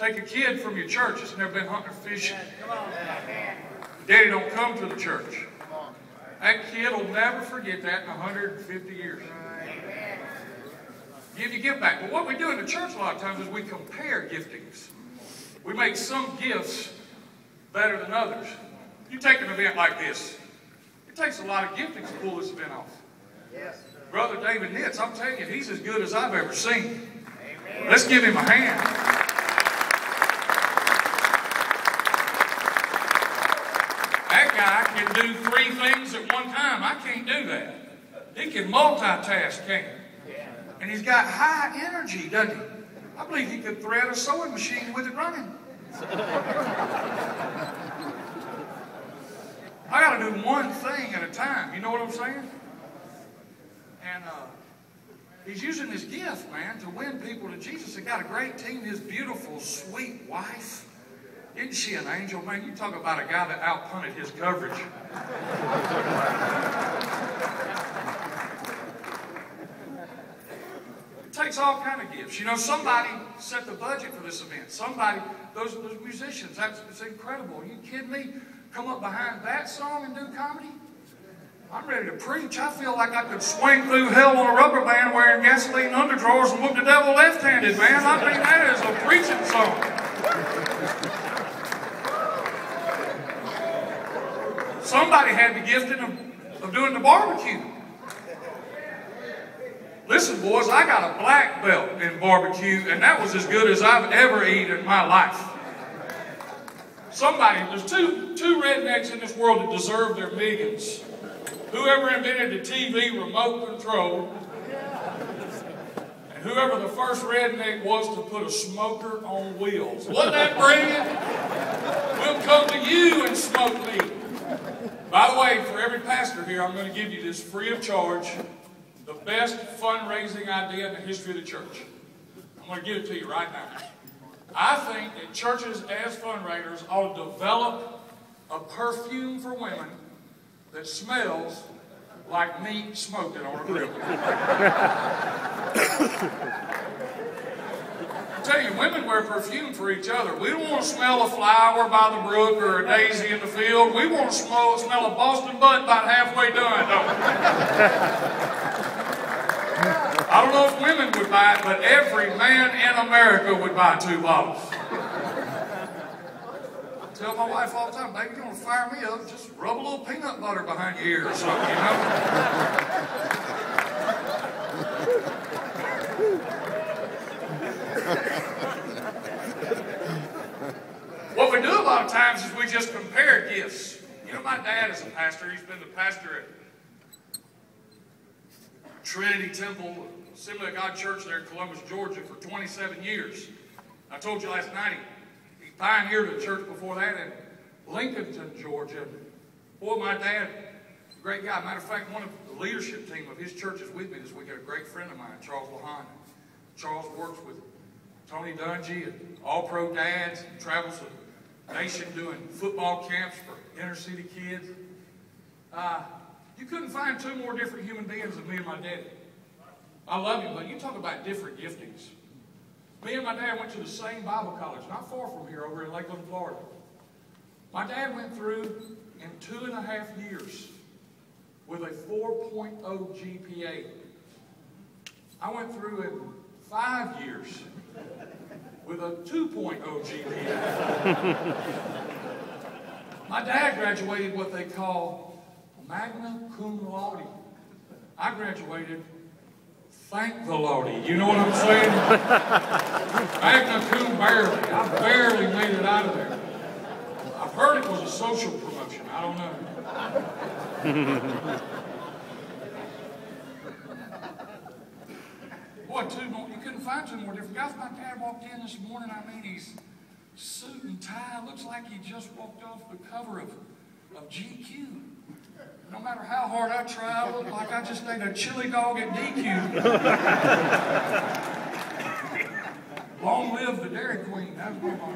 Take a kid from your church that's never been hunting or fishing. Daddy don't come to the church. That kid will never forget that in 150 years. Give your gift back. But what we do in the church a lot of times is we compare giftings. We make some gifts better than others. You take an event like this. It takes a lot of gifting to pull this event off. Yes. Brother David Nitz, I'm telling you, he's as good as I've ever seen. Amen. Let's give him a hand. That guy can do 3 things at one time. I can't do that. He can multitask, can't he? Yeah. And he's got high energy, doesn't he? I believe he could thread a sewing machine with it running. I got to do one thing at a time. You know what I'm saying? And he's using his gift, man, to win people to Jesus. He got a great team. His beautiful, sweet wife. Isn't she an angel? Man, you talk about a guy that outpunted his coverage. It takes all kinds of gifts. You know, somebody set the budget for this event. Somebody, those musicians, it's incredible. Are you kidding me? Come up behind that song and do comedy? I'm ready to preach. I feel like I could swing through hell on a rubber band wearing gasoline underdrawers and whoop the devil left-handed, man. I think that is a preaching song. Somebody had the gifting of doing the barbecue. Listen, boys, I got a black belt in barbecue, and that was as good as I've ever eaten in my life. There's two rednecks in this world that deserve their millions. Whoever invented the TV remote control, and whoever the first redneck was to put a smoker on wheels. Wasn't that brilliant? We'll come to you and smoke meat. By the way, for every pastor here, I'm going to give you this free of charge, the best fundraising idea in the history of the church. I'm going to give it to you right now. I think that churches as fundraisers ought to develop a perfume for women that smells like meat smoking on a grill. I tell you, women wear perfume for each other. We don't want to smell a flower by the brook or a daisy in the field. We want to smell a Boston butt about halfway done, don't we? I don't know if women would buy it, but every man in America would buy 2 bottles. I tell my wife all the time, baby, you're going to fire me up, just rub a little peanut butter behind your ear or something, you know? What we do a lot of times is we just compare gifts. You know, my dad is a pastor. He's been the pastor at Trinity Temple, Assembly of God Church there in Columbus, Georgia for 27 years. I told you last night, he pioneered a church before that in Lincolnton, Georgia. Boy, my dad, great guy. Matter of fact, one of the leadership team of his church is with me this week. A great friend of mine, Charles Lahan. Charles works with Tony Dungy and All-Pro Dads, and travels the nation doing football camps for inner-city kids. You couldn't find 2 more different human beings than me and my daddy. I love him, but you talk about different giftings. Me and my dad went to the same Bible college, not far from here, over in Lakeland, Florida. My dad went through in 2.5 years with a 4.0 GPA. I went through in 5 years with a 2.0 GPA. My dad graduated what they call magna cum laude. I graduated thank the Lordy. You know what I'm saying? Magna cum barely. I barely made it out of there. I've heard it was a social promotion. I don't know. Boy, 2 more. You couldn't find 2 more different guys. My dad walked in this morning. I mean, he's suit and tie. Looks like he just walked off the cover of GQ. No matter how hard I try, I look like I just ate a chili dog at DQ. Long live the Dairy Queen. That's what I'm